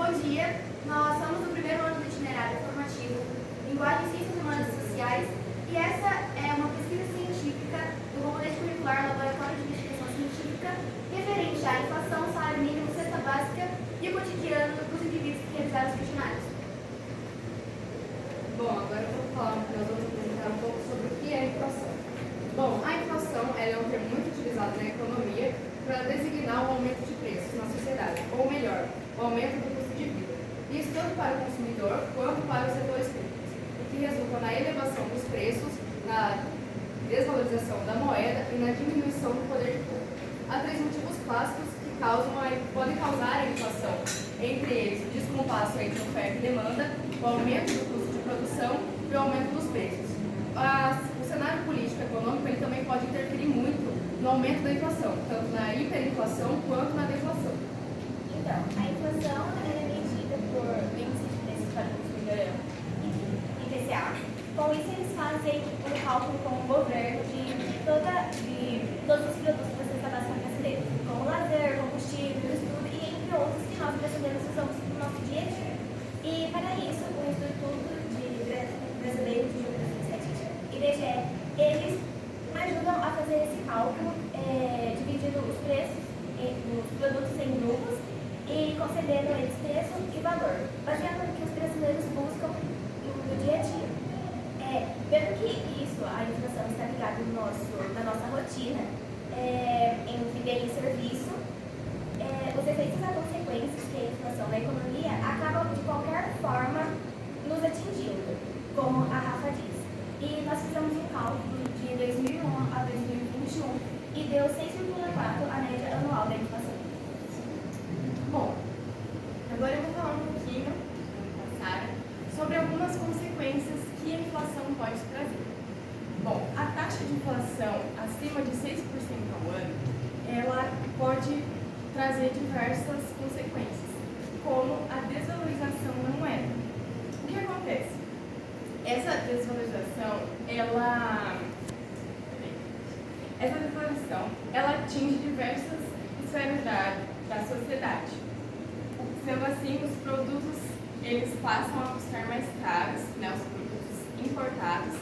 Bom dia, nós somos do primeiro ano do itinerário formativo Linguagem, Ciências Humanas e Sociais e essa é uma pesquisa científica do componente curricular Laboratório de Investigação Científica referente à inflação, salário mínimo, cesta básica e o cotidiano dos indivíduos que realizaram os questionários. Bom, agora eu vou falar, nós vamos apresentar um pouco sobre o que é a inflação. Bom, a inflação ela é um termo muito utilizado na economia para designar o aumento de preços na sociedade, ou melhor, o aumento do custo de vida. Isso tanto para o consumidor quanto para os setores públicos, o que resulta na elevação dos preços, na desvalorização da moeda e na diminuição do poder de compra. Há três motivos clássicos que podem causar a inflação, entre eles o descompasso entre oferta e demanda, o aumento do custo de produção e o aumento dos preços. O cenário político e econômico ele também pode interferir muito no aumento da inflação, tanto na hiperinflação quanto na deflação. Então, a inflação é medida por índice de preços para o consumidor, IPCA. Com isso, eles fazem um cálculo com o governo de todos os produtos que você está bastante brasileiro, como lazer, combustível, estudo e entre outros que nós brasileiros usamos no nosso dia a dia. E para isso, o Instituto Brasileiro de Geografia e Estatística, IBGE, eles ajudam a fazer esse cálculo, dividindo os preços, os produtos em grupos e concedendo a eles preço e valor, baseado no que os brasileiros buscam no dia a dia. Vendo que isso, a inflação está ligada na nossa rotina, entre bem e serviço, os efeitos e consequências que a inflação na economia acabam de qualquer forma nos atingindo, como a Rafa diz. E nós fizemos um cálculo de 2001 a 2021 e deu 6,4 a média anual da inflação. Bom, agora eu vou falar um pouquinho, com a Sara, sobre algumas consequências que a inflação pode trazer. Bom, a taxa de inflação acima de 6% ao ano, ela pode trazer diversas consequências, como a desvalorização da moeda. O que acontece? Essa desvalorização, ela atinge diversas esferas da sociedade. Sendo assim, os produtos eles passam a custar mais caros, né, os produtos importados,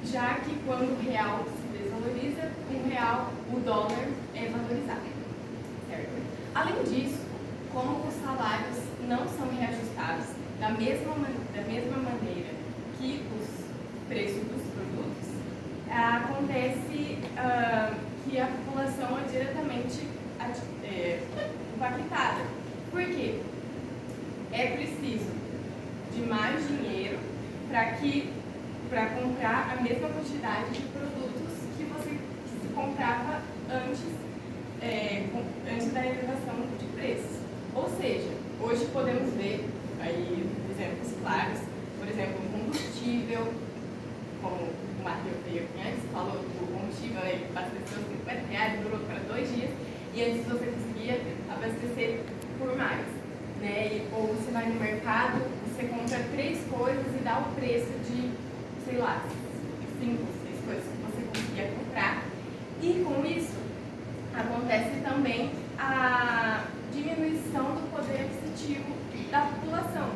já que quando o real se desvaloriza, o dólar é valorizado. Certo? Além disso, como os salários não são reajustados da mesma maneira que os preços dos produtos, acontece que a população é diretamente impactada. Por quê? É preciso de mais dinheiro para comprar a mesma quantidade de produtos que se comprava antes da elevação de preços. Ou seja, hoje podemos ver aí exemplos claros, por exemplo, o combustível, como o Matheus veio aqui antes, falou do combustível, né, que abasteceu R$50, durou para 2 dias, e antes você conseguia abastecer por mais. Né? Ou você vai no mercado, você compra 3 coisas e dá o preço de, sei lá, 5, 6 coisas que você conseguia comprar. E com isso, acontece também a diminuição do poder aquisitivo da população.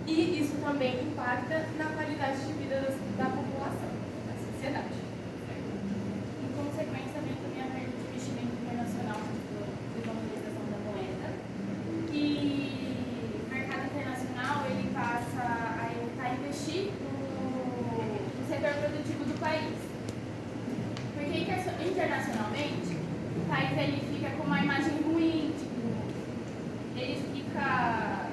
E isso também impacta na qualidade de vida da população, da sociedade. Em consequência, vem também a perda de investimento internacional de valorização da moeda. E o mercado internacional ele passa a evitar investir no setor produtivo do país. Porque internacionalmente, o país ele fica com uma imagem ruim, ele fica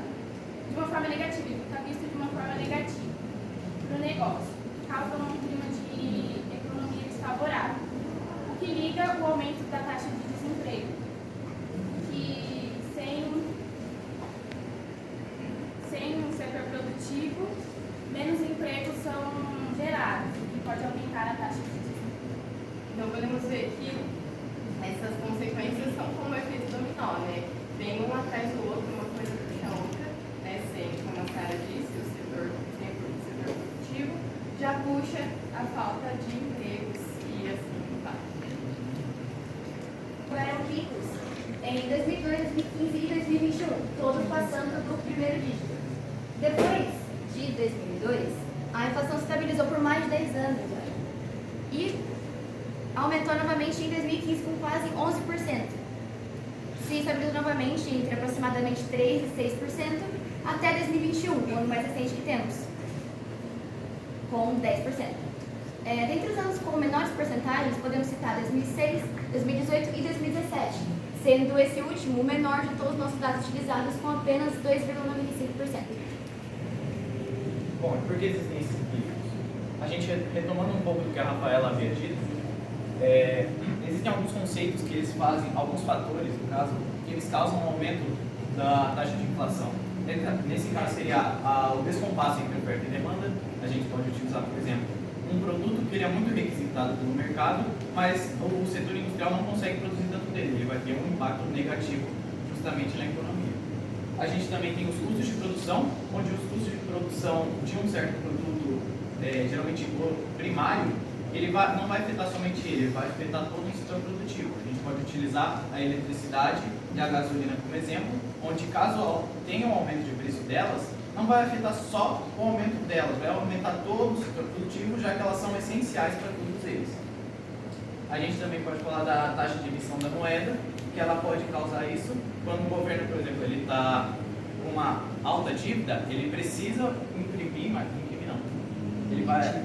de uma forma negativa, ele fica visto de uma forma negativa. 2002, a inflação se estabilizou por mais de 10 anos. E aumentou novamente em 2015 com quase 11%. Se estabilizou novamente entre aproximadamente 3% e 6% até 2021, o ano mais recente que temos, com 10%. Dentre os anos com menores porcentagens, podemos citar 2006, 2018 e 2017, sendo esse último o menor de todos os nossos dados utilizados, com apenas 2,95%. Bom, e por que existem esses equívocos? A gente, retomando um pouco do que a Rafaela havia dito, existem alguns conceitos que eles fazem, alguns fatores, no caso, que eles causam um aumento da taxa de inflação. Nesse caso seria o descompasso entre oferta e demanda. A gente pode utilizar, por exemplo, um produto que ele é muito requisitado pelo mercado, mas o setor industrial não consegue produzir tanto dele, ele vai ter um impacto negativo justamente na economia. A gente também tem os custos de produção, onde os custos de produção de um certo produto, geralmente primário, ele não vai afetar somente ele vai afetar todo o setor produtivo. A gente pode utilizar a eletricidade e a gasolina como exemplo, onde caso tenha um aumento de preço delas, não vai afetar só o aumento delas, vai aumentar todo o setor produtivo, já que elas são essenciais para todos eles. A gente também pode falar da taxa de emissão da moeda, que ela pode causar isso quando o governo, por exemplo, ele está com uma alta dívida, ele precisa imprimir, mas imprimir não, ele vai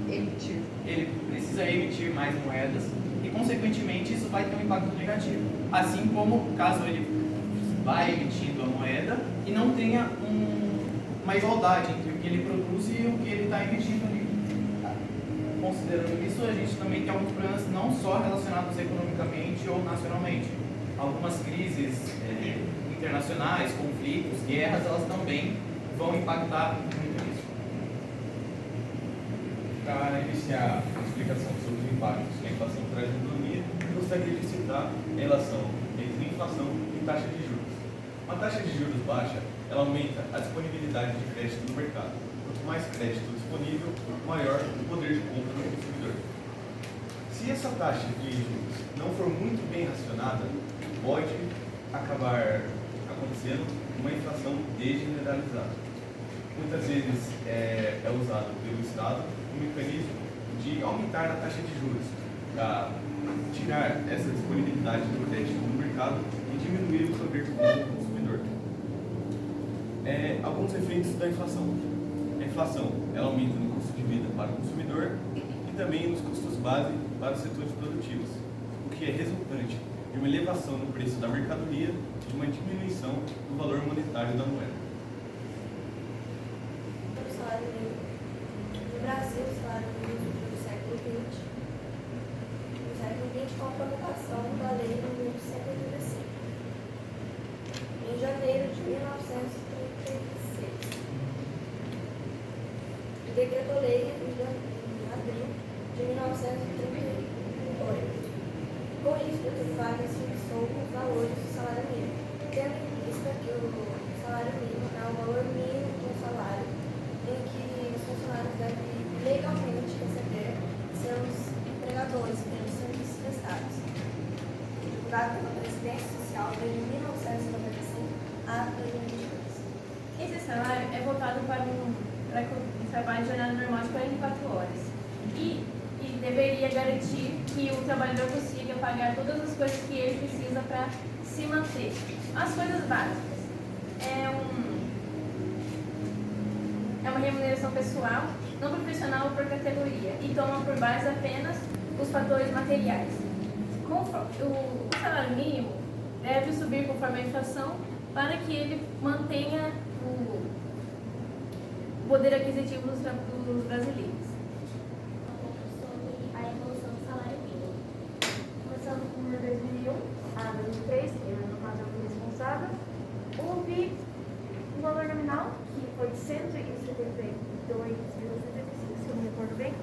Emitir. ele precisa emitir mais moedas e, consequentemente, isso vai ter um impacto negativo. Assim como caso ele vai emitindo a moeda e não tenha uma igualdade entre o que ele produz e o que ele está emitindo ali. Considerando isso, a gente também tem alguns problemas não só relacionados economicamente ou nacionalmente. Algumas crises internacionais, conflitos, guerras, elas também vão impactar muito nisso. Para iniciar a explicação sobre os impactos que a inflação traz na economia, eu gostaria de citar a relação entre inflação e taxa de juros. Uma taxa de juros baixa, ela aumenta a disponibilidade de crédito no mercado. Quanto mais crédito disponível, maior o poder de compra do consumidor. Se essa taxa de juros não for muito bem racionada, pode acabar acontecendo uma inflação degeneralizada. Muitas vezes é usado pelo Estado um mecanismo de aumentar a taxa de juros para tirar essa disponibilidade do crédito no mercado e diminuir o poder de compra do consumidor. Alguns efeitos da inflação. A inflação ela aumenta no custo de vida para o consumidor e também nos custos base para os setores produtivos, o que é resultante de uma elevação no preço da mercadoria e de uma diminuição do valor monetário da moeda. O salário mínimo. No Brasil, o salário mínimo do século XX. No século XX, com a promulgação da lei número 185. Em janeiro de 1936. E decretou-lei em abril de 1938. Com isso, Vargas fixou os valores do salário mínimo, tendo em vista que o salário mínimo é o valor mínimo do salário em que os funcionários devem legalmente receber seus empregadores pelos serviços prestados. Divulgado pela Presidência Social desde 1995 a 2022. Esse salário é voltado para um trabalho de jornada normal de 44 horas e deveria garantir que o trabalhador consiga pagar todas as coisas que ele precisa para se manter. As coisas básicas. É uma remuneração pessoal, não profissional ou por categoria, e toma por base apenas os fatores materiais. O salário mínimo deve subir conforme a inflação para que ele mantenha o poder aquisitivo dos brasileiros. Sobre a evolução do salário mínimo. Começando com o ano 2001 a 2003, que no caso eu fui responsável, houve um valor nominal que foi de 172,75, se eu me recordo bem,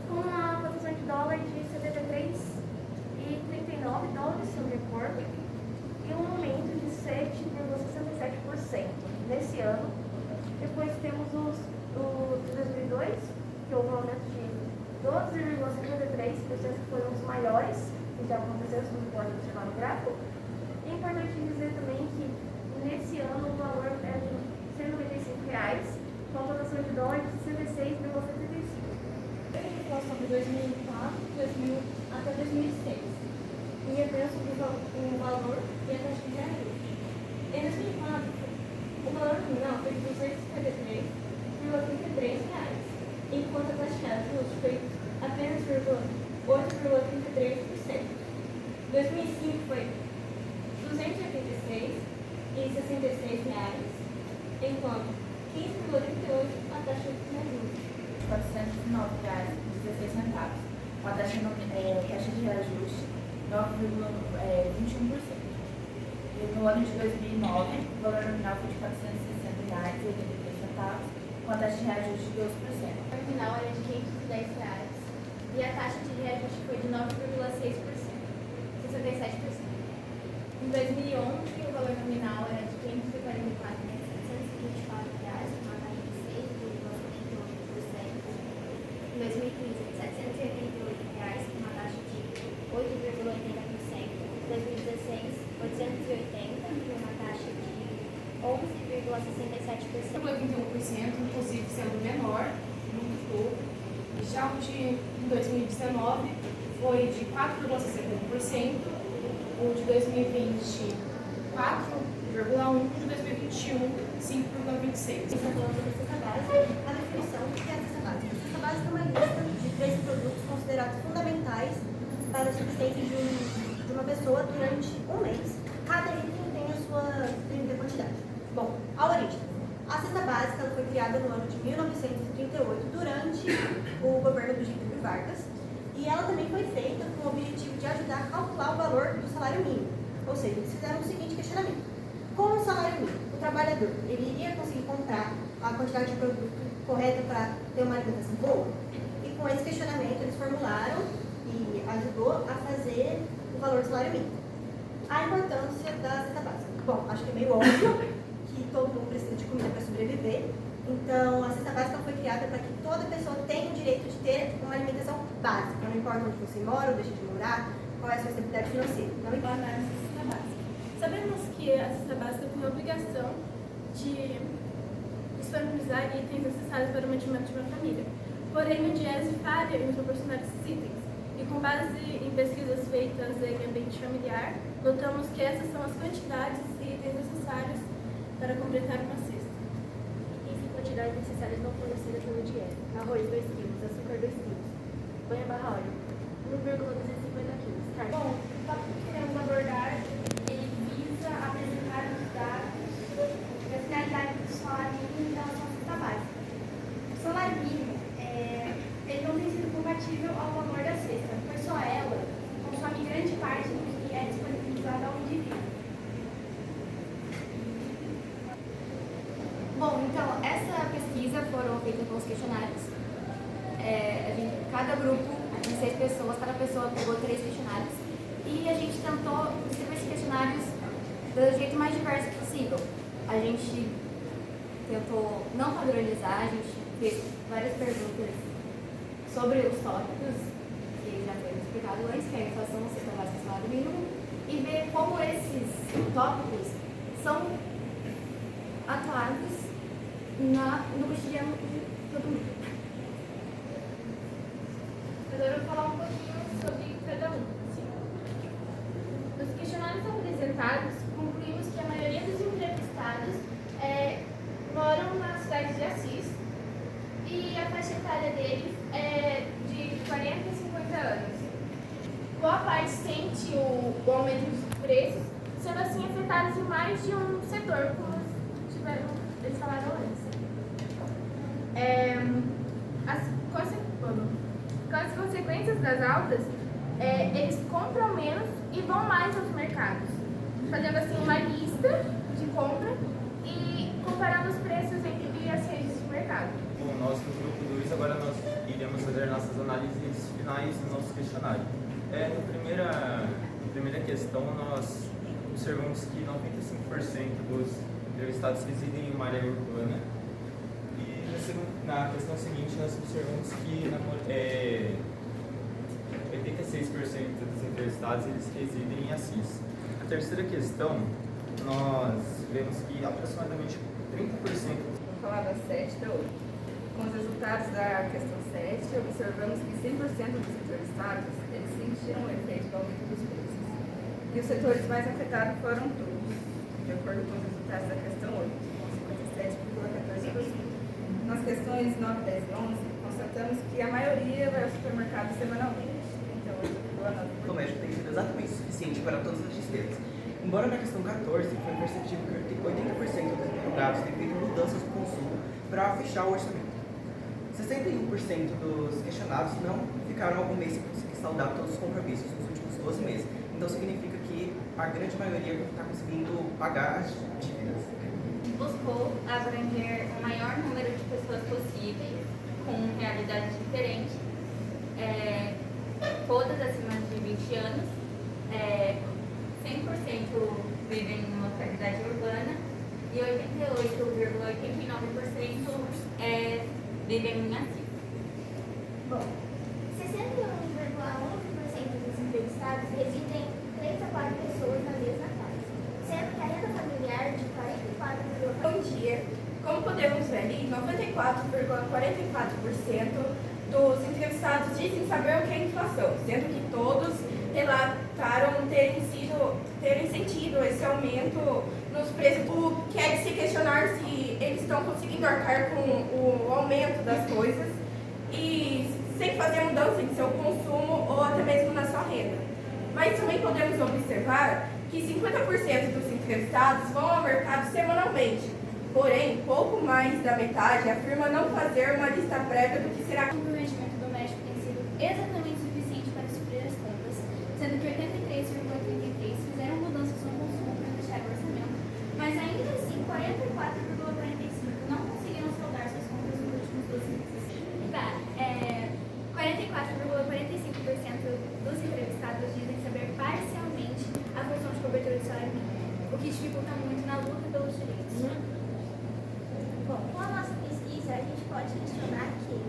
com uma cotação de dólar de 73,39 dólares, se eu me recordo, e um aumento de 7,67% nesse ano. Depois temos os de 2002, que houve um aumento de 12,53%, que foram os maiores que já aconteceu, se não pode observar no gráfico. É importante dizer também que nesse ano o valor é de R$ 195, enquanto a taxa de reajuste foi apenas 8,33%. 2005 foi R$ 286,66, enquanto 15,38 a taxa de reajuste. R$ 409,16, com a taxa de reajuste 9,21%. E no ano de 2009, o valor nominal foi de R$ 460,83, com a taxa de reajuste de 12%. O nominal era de R$ 510 e a taxa de reajuste foi de 9,6%, 67%. Em 2011, o valor nominal era de R$ 544.724, com uma taxa de 6,78%. Em 2015, R$ 788, com uma taxa de 8,80%. Em 2016, 880, com uma taxa de 11,67%. 0,21%, inclusive sendo menor, muito pouco. Já o de 2019 foi de 4,61%, o de 2020, 4,1%, de 2021, 5,26%. Está falando sobre a cesta básica. A definição do que é a cesta básica. A cesta básica é uma lista de 13 produtos considerados fundamentais para a subsistência de uma pessoa durante um mês. Cada item tem a sua devida quantidade. Bom, a origem. A cesta básica ela foi criada no ano de 1938, durante o governo do Getúlio Vargas, e ela também foi feita com o objetivo de ajudar a calcular o valor do salário mínimo. Ou seja, eles fizeram o seguinte questionamento: com o salário mínimo, o trabalhador ele iria conseguir comprar a quantidade de produto correta para ter uma alimentação boa? E com esse questionamento eles formularam e ajudou a fazer o valor do salário mínimo. A importância da cesta básica. Bom, acho que é meio óbvio que todo mundo precisa de comida para sobreviver. Então, a cesta básica foi criada para que toda pessoa tenha o direito de ter uma alimentação básica. Não importa onde você mora ou deixa de morar, qual é a sua estabilidade financeira. Não importa. A cesta básica. Sabemos que a cesta básica tem a obrigação de disponibilizar itens necessários para o mantimento de uma família. Porém, o DIEESE falha em proporcionar esses itens. E com base em pesquisas feitas em ambiente familiar, notamos que essas são as quantidades e itens necessários para completar uma cesta. Itens e quantidades necessárias não fornecidas pelo DIEESE: arroz 2 kg, açúcar 2 kg, banha barra óleo 1,250 kg. Bom, o tópico que queremos abordar, ele visa apresentar os dados da finalidade do salário mínimo em relação à cesta básica. O salário mínimo ele não tem sido compatível ao valor da cesta, pois só ela consome grande parte do que é disponibilizado ao indivíduo. Bom, então, essa pesquisa foram feitas com os questionários. Cada grupo de 6 pessoas, cada pessoa pegou 3 questionários e a gente tentou distribuir esses questionários do jeito mais diverso possível. A gente tentou não padronizar, a gente fez várias perguntas sobre os tópicos que já foi explicado antes, que é a inflação, cesta básica e salário mínimo, e ver como esses tópicos são atuados no cotidiano de todo mundo. Agora eu vou falar um pouquinho sobre cada um. Nos questionários apresentados, concluímos que a maioria dos entrevistados moram na cidade de Assis e a faixa etária deles é de 40 a 50 anos. Boa parte sente o aumento dos preços, sendo assim afetados em mais de um setor, como eles falaram antes. Com as consequências das altas, eles compram menos e vão mais aos mercados, fazendo assim uma lista de compra e comparando os preços entre as redes de mercado. Bom, nós do grupo 2 agora nós iremos fazer nossas análises finais do nosso questionário. Na primeira questão, nós observamos que 95% dos entrevistados residem em uma área urbana. E na questão seguinte, nós observamos que 86% dos entrevistados eles residem em Assis. Na terceira questão, nós vemos que aproximadamente 30%. Vou falar da 7 da 8. Com os resultados da questão 7, observamos que 100% dos entrevistados eles sentiram o efeito do aumento dos preços. E os setores mais afetados foram todos, de acordo com os resultados da questão 8, com 57,14%. Nas questões 9, 10 e 11, constatamos que a maioria vai ao supermercado semanalmente. Então, O médico tem sido exatamente suficiente para todas as despesas. Embora na questão 14 foi perceptível que 80% dos interrogados têm feito mudanças no consumo para fechar o orçamento. 61% dos questionados não ficaram algum mês sem conseguir saldar todos os compromissos nos últimos 12 meses. Então significa que a grande maioria está conseguindo pagar as dívidas. Buscou abranger o maior número de pessoas possíveis, com realidades diferentes, todas acima de 20 anos, 100% vivem em uma localidade urbana e 88,89% vivem em asilo. Bom, 61,11% dos entrevistados residem 3 a 4 pessoas na mesma casa, sendo que a renda familiar de 44,4%. Bom dia. Como podemos ver ali, 94,44% dos entrevistados dizem saber o que é inflação, sendo que todos relataram terem sentido esse aumento nos preços. O que é de se questionar se eles estão conseguindo arcar com o aumento das coisas e sem fazer mudança em seu consumo ou até mesmo na sua renda. Mas também podemos observar que 50% dos entrevistados vão ao mercado semanalmente. Porém, pouco mais da metade afirma não fazer uma lista prévia do que será. O comprometimento doméstico tem sido exatamente suficiente para suprir as contas, sendo que 83,33% fizeram mudanças no consumo para fechar o orçamento, mas ainda assim 44,45% não conseguiram saldar suas contas nos últimos 12 meses. 44,45% dos entrevistados dizem saber parcialmente a função de cobertura de salário mínimo, o que dificulta muito na luta pelos direitos. Bom, com a nossa pesquisa, a gente pode questionar que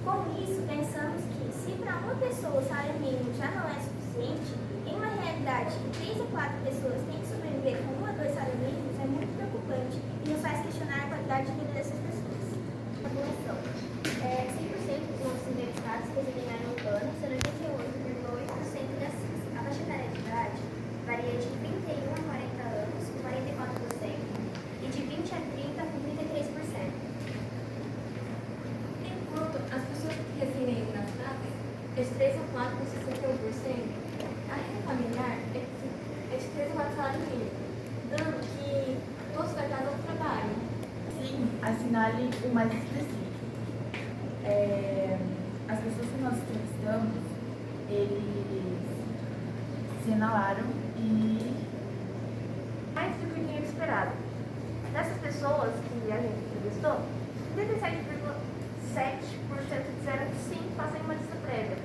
com isso, pensamos que se para uma pessoa o salário mínimo já não é suficiente, em uma realidade que 3 a 4 pessoas têm que sobreviver com 1 a 2 salários mínimos, é muito preocupante e nos faz questionar a qualidade de vida dessas pessoas. A população. 100% dos nossos entrevistados residem na área urbana, sendo 88,8% da CIS. A faixa etária de idade varia de 31 a 40 anos, com 44%, e de 20 a 30, com 33%. Enquanto as pessoas que residem nas cidades, de 3 a 4 com 61%, a renda familiar é de 3 a 4 salários mínimos, dando que todos da casa trabalham. Sim, assinale o mais específico. As pessoas que nós entrevistamos, eles assinalaram e Mais do que o dinheiro esperado. Dessas pessoas que a gente entrevistou, 37,7% disseram que sim, fazem uma lista prévia,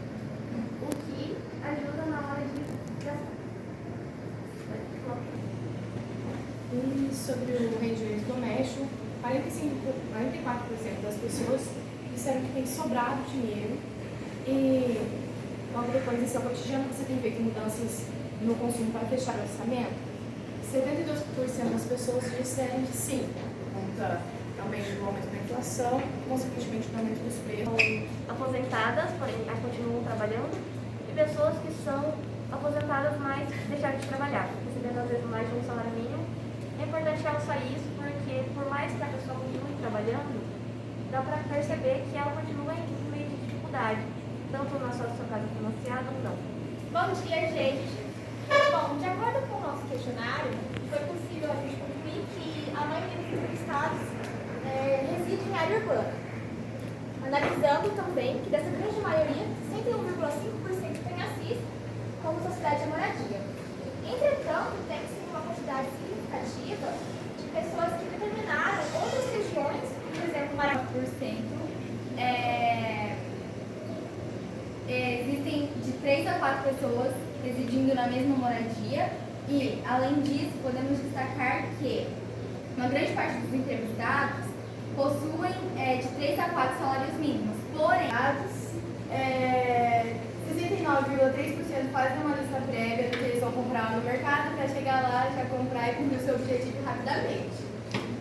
o que ajuda na hora de gastar. E sobre o rendimento doméstico, 44% das pessoas disseram que tem sobrado dinheiro e logo depois desse cotidiano você tem feito mudanças no consumo para fechar o orçamento. 72% das pessoas disseram que sim, por conta também do aumento da inflação e consequentemente do aumento dos preços. Aposentadas, porém continuam trabalhando, e pessoas que são aposentadas, mas deixaram de trabalhar, recebendo às vezes mais de um salário mínimo. É importante realçar isso porque, por mais que a pessoa continue trabalhando, dá para perceber que ela continua em meio de dificuldade, tanto na sua casa financiada ou não. Bom dia, gente. Bom, de acordo com o nosso questionário, foi possível a gente concluir que a maioria dos entrevistados reside em área urbana. Analisando também que dessa grande maioria, 61,5% tem assis como sociedade de moradia. Entretanto, tem-se uma quantidade significativa de pessoas que determinaram outras regiões, por exemplo, Maranhão. 4%. Existem de 3 a 4 pessoas residindo na mesma moradia e, além disso, podemos destacar que uma grande parte dos entrevistados possuem de 3 a 4 salários mínimos, porém, 69,3% fazem uma lista prévia do que eles vão comprar no mercado para chegar lá, já comprar e cumprir o seu objetivo rapidamente.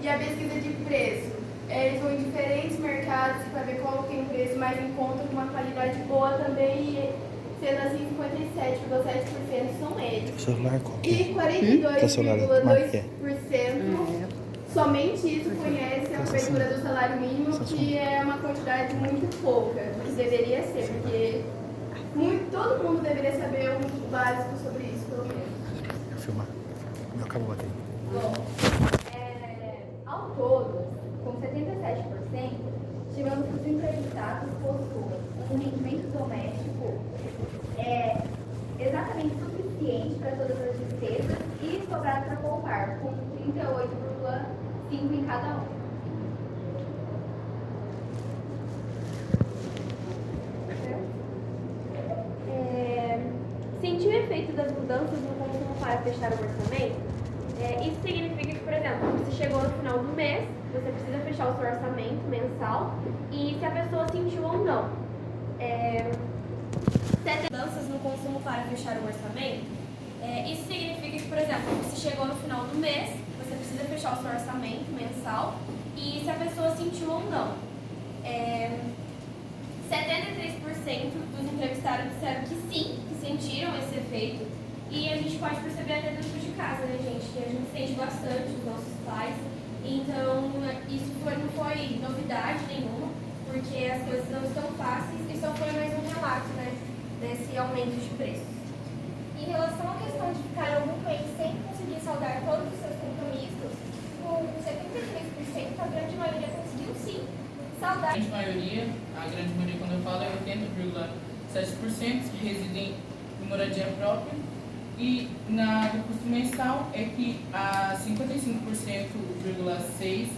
E a pesquisa de preço, eles vão em diferentes mercados para ver qual tem um preço mais em conta, com uma qualidade boa também, e sendo assim 57,7% são eles. O celular qual que E é? O celular que marca é? 42,2% somente isso conhece a cobertura do salário mínimo, que é uma quantidade muito pouca, que deveria ser, porque todo mundo deveria saber o básico sobre isso, pelo menos. Vou filmar. Meu acabou a bateria. Bom, ao todo, com 77%, tivemos que os entrevistados possuam um rendimento doméstico exatamente suficiente para todas as despesas e sobrado para poupar, com 38,5% em cada um. Sentir o efeito das mudanças no consumo para fechar o orçamento, isso significa que, por exemplo, você chegou no final do mês, você precisa fechar o seu orçamento mensal e se a pessoa sentiu ou não. Mudanças no consumo para fechar o orçamento, isso significa que, por exemplo, você chegou no final do mês, você precisa fechar o seu orçamento mensal e se a pessoa sentiu ou não. 73% dos entrevistados disseram que sim, que sentiram esse efeito. E a gente pode perceber até dentro de casa, né, gente? Que a gente sente bastante os nossos pais. Então, isso não foi novidade nenhuma, porque as coisas não estão fáceis e só foi mais um relato, né, desse aumento de preços. Em relação à questão de ficar algum mês sem conseguir saldar todos os seus compromissos, com 73%, a grande maioria conseguiu sim saldar. A grande maioria, quando eu falo, é 80,7% que residem em moradia própria. E do custo mensal é que a 55,6%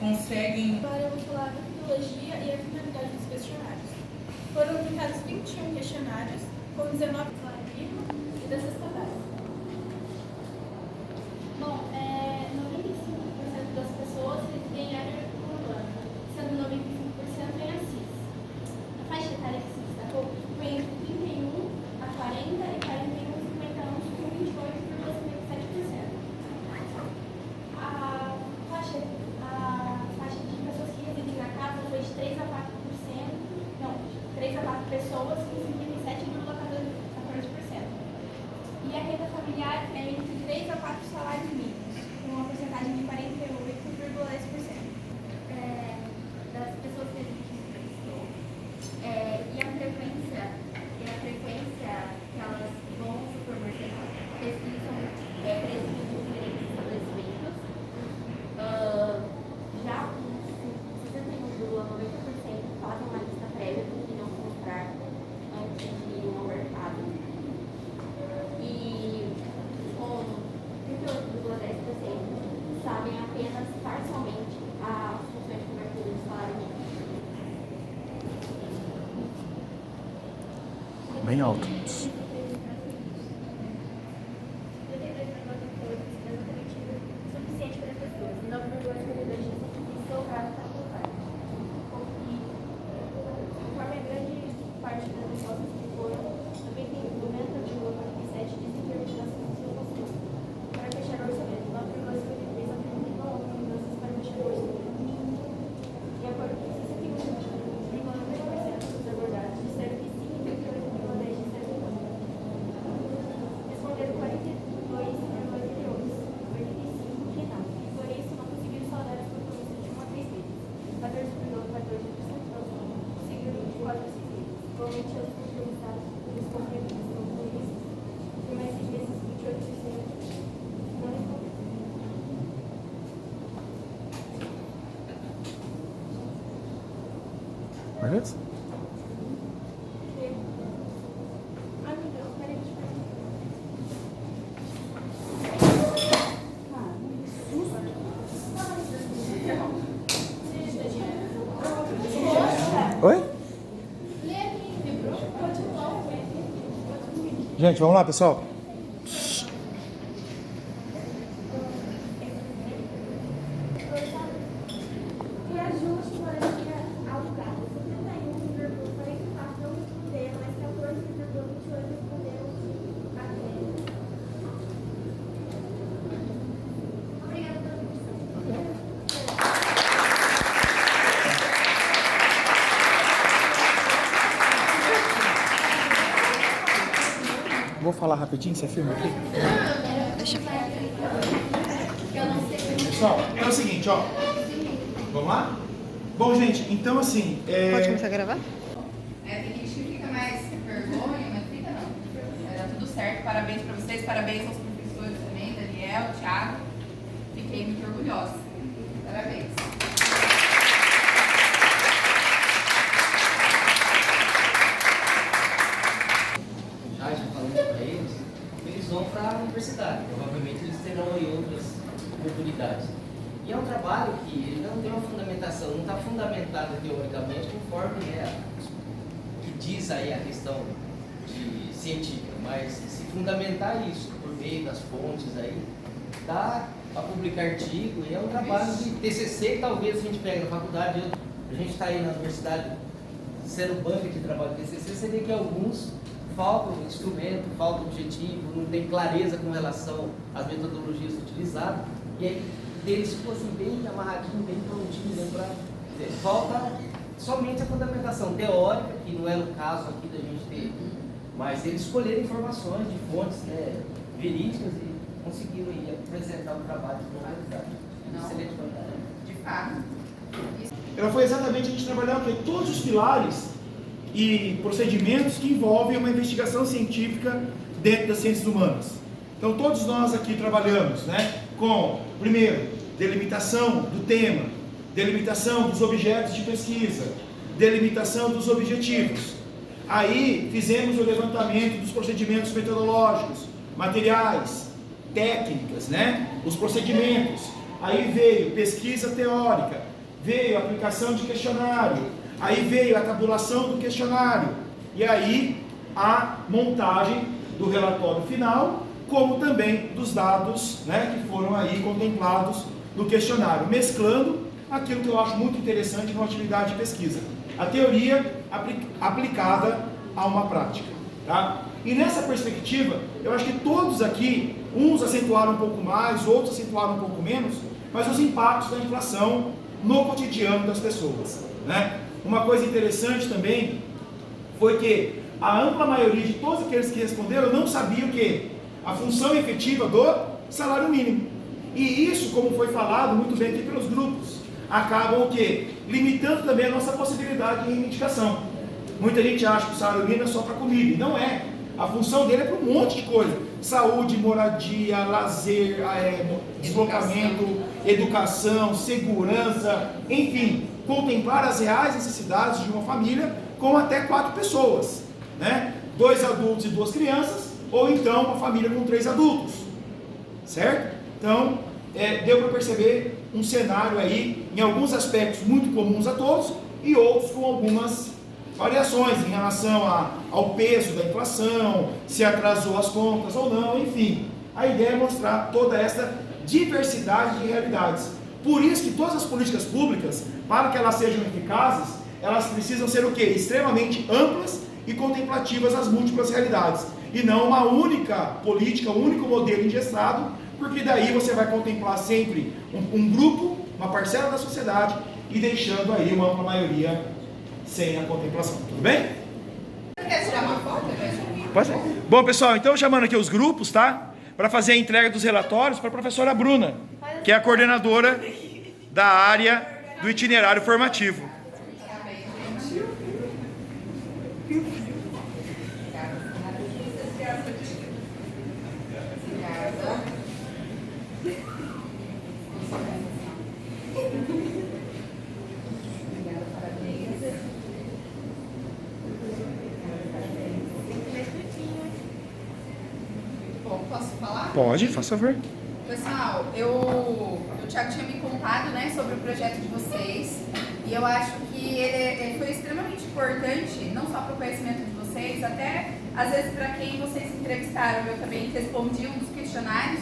conseguem... Vamos falar da metodologia e a finalidade dos questionários. Foram aplicados 21 questionários, com 19 do salário mínimo e da cesta básica. Bom, 95% das pessoas residem em área urbana, sendo 95% em Assis. A faixa etária que se destacou foi entre 31 a 40 e 41 a 50 anos, com 28,57%. A faixa de pessoas que residem na casa foi de 3 a 4%, não, 3 a 4 pessoas, com 57,14%. E a renda familiar é entre 3 a 4 salários mínimos, com uma porcentagem de 48,10%. Das pessoas que existem e a frequência que elas vão ao supermercado, pesquisam preços de diferentes estabelecimentos. Já 61,90% fazem uma lista prévia do que não comprar antes de ir ao mercado. E como 38,10% sabem apenas parcialmente as funções de cobertura do salário mínimo. Bem alto. Suficiente para as pessoas, 9,52% sobrado para poupar. Conforme a grande parte das respostas que foram, 90,47% dizem ter mudanças no seu consumo para fechar o orçamento, 9,53% afirmam que não houve mudanças para fechar o orçamento. De acordo com 61,90% dos abordados, disseram que sim, e 38,10% disseram que não. Responderam 42,88%, 85% que não. E por isso não conseguiram saldar os compromissos de 1 a 3 meses. 14,14% conseguiram de 4 a 6 meses. Igualmente aos compromissados, os compromissos por mais 6 meses, 28% não responderam. Beleza? Oi? Gente, vamos lá, pessoal. Reajuste moradia alugada, 71,44% não responderam, mas 14,28% responderam a crédito. Obrigada pela atenção. Vou falar rapidinho, você firma aqui? Deixa eu ver. Pessoal, é o seguinte, ó. Vamos lá? Bom, gente, então assim... Pode começar a gravar? Tem gente que fica mais vergonha, mas fica não. Vai dar tudo certo. Parabéns para vocês, parabéns aos professores também, Daniel, Thiago. Fiquei muito orgulhosa. Parabéns. Já falando para eles vão para a universidade. Provavelmente eles terão aí outras oportunidades. E é um trabalho que ele não tem uma fundamentação, não está fundamentado teoricamente conforme que diz aí a questão científica, mas se fundamentar isso por meio das fontes aí, dá para publicar artigo, e é um trabalho de TCC, talvez a gente pegue na faculdade, a gente está aí na universidade sendo banca de trabalho de TCC, você vê que alguns faltam instrumento, falta objetivo, não tem clareza com relação às metodologias utilizadas, e aí deles ficou assim bem amarradinho, bem prontinho, falta somente a fundamentação teórica, que não é o caso aqui da gente ter, mas eles escolheram informações de fontes verídicas e conseguiram aí apresentar o trabalho de qualidade. Excelente qualidade. De fato. Ela foi exatamente a gente trabalhar todos os pilares e procedimentos que envolvem uma investigação científica dentro das ciências humanas. Então todos nós aqui trabalhamos, com, primeiro, delimitação do tema, delimitação dos objetos de pesquisa, delimitação dos objetivos. Aí fizemos o levantamento dos procedimentos metodológicos, materiais, técnicas, os procedimentos. Aí veio pesquisa teórica, veio a aplicação de questionário, aí veio a tabulação do questionário, e aí a montagem do relatório final, como também dos dados que foram aí contemplados no questionário, mesclando aquilo que eu acho muito interessante numa atividade de pesquisa, a teoria aplicada a uma prática. Tá? E nessa perspectiva, eu acho que todos aqui, uns acentuaram um pouco mais, outros acentuaram um pouco menos, mas os impactos da inflação no cotidiano das pessoas. Uma coisa interessante também foi que a ampla maioria de todos aqueles que responderam não sabia o quê? A função efetiva do salário mínimo. E isso, como foi falado muito bem aqui pelos grupos, acabam o quê? Limitando também a nossa possibilidade de reivindicação. Muita gente acha que o salário mínimo é só para comida, e não é. A função dele é para um monte de coisa. Saúde, moradia, lazer, deslocamento, educação, segurança, enfim, contemplar as reais necessidades de uma família com até 4 pessoas, 2 adultos e 2 crianças, ou então uma família com 3 adultos, certo? Então, deu para perceber um cenário aí, em alguns aspectos muito comuns a todos, e outros com algumas variações em relação ao peso da inflação, se atrasou as contas ou não, enfim. A ideia é mostrar toda essa diversidade de realidades. Por isso que todas as políticas públicas, para que elas sejam eficazes, elas precisam ser o quê? Extremamente amplas e contemplativas às múltiplas realidades. E não uma única política, um único modelo engessado, porque daí você vai contemplar sempre um grupo, uma parcela da sociedade, e deixando aí uma ampla maioria sem a contemplação. Tudo bem? Você quer tirar uma foto? Pode ser. Bom, pessoal, então chamando aqui os grupos, tá? Para fazer a entrega dos relatórios para a professora Bruna, que é a coordenadora da área do itinerário formativo. Posso falar? Pode, faça favor. Pessoal, o Thiago tinha me contado sobre o projeto de vocês, e eu acho que ele foi extremamente importante, não só para o conhecimento de vocês, até às vezes para quem vocês entrevistaram. Eu também respondi um dos questionários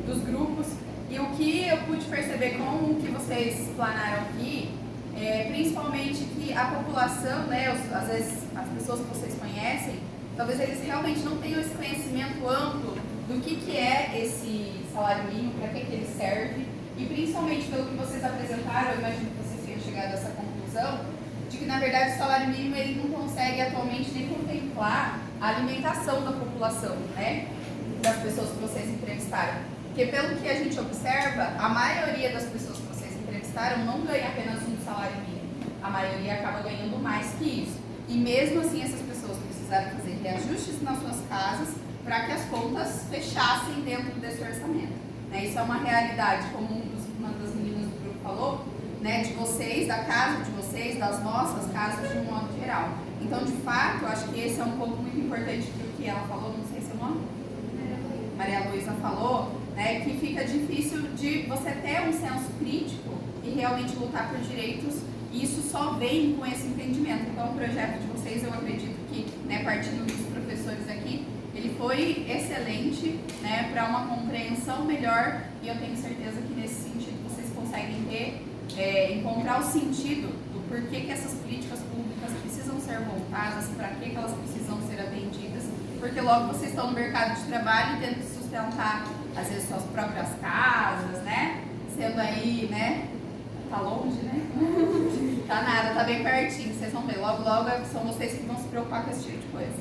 dos grupos, e o que eu pude perceber com o que vocês planaram aqui, principalmente que a população, às vezes as pessoas que vocês conhecem, talvez eles realmente não tenham esse conhecimento amplo do que é esse salário mínimo, para que ele serve, e principalmente pelo que vocês apresentaram, eu imagino que vocês tenham chegado a essa conclusão, de que na verdade o salário mínimo ele não consegue atualmente nem contemplar a alimentação da população, né? Das pessoas que vocês entrevistaram. Porque pelo que a gente observa, a maioria das pessoas que vocês entrevistaram não ganha apenas um salário mínimo. A maioria acaba ganhando mais que isso. E mesmo assim, essas pessoas precisaram fazer reajustes nas suas casas para que as contas fechassem dentro desse orçamento. Né? Isso é uma realidade, como uma das meninas do grupo falou, né? De vocês, da casa de vocês, das nossas casas de um modo geral. Então, de fato, eu acho que esse é um ponto muito importante do que ela falou, não sei se é o nome, Maria Luísa falou, né, que fica difícil de você ter um senso crítico e realmente lutar por direitos, e isso só vem com esse entendimento. Então, o projeto de vocês, eu acredito que, né, partindo dos professores aqui, ele foi excelente, né, para uma compreensão melhor, e eu tenho certeza que nesse sentido vocês conseguem encontrar o sentido do porquê que essas políticas públicas precisam ser voltadas, para que elas precisam ser atendidas, porque logo vocês estão no mercado de trabalho e tendo que sustentar, às vezes, suas próprias casas, né? Sendo aí, né? Tá longe, né? Tá nada, tá bem pertinho, vocês vão ver. Logo, logo são vocês que vão se preocupar com esse tipo de coisa.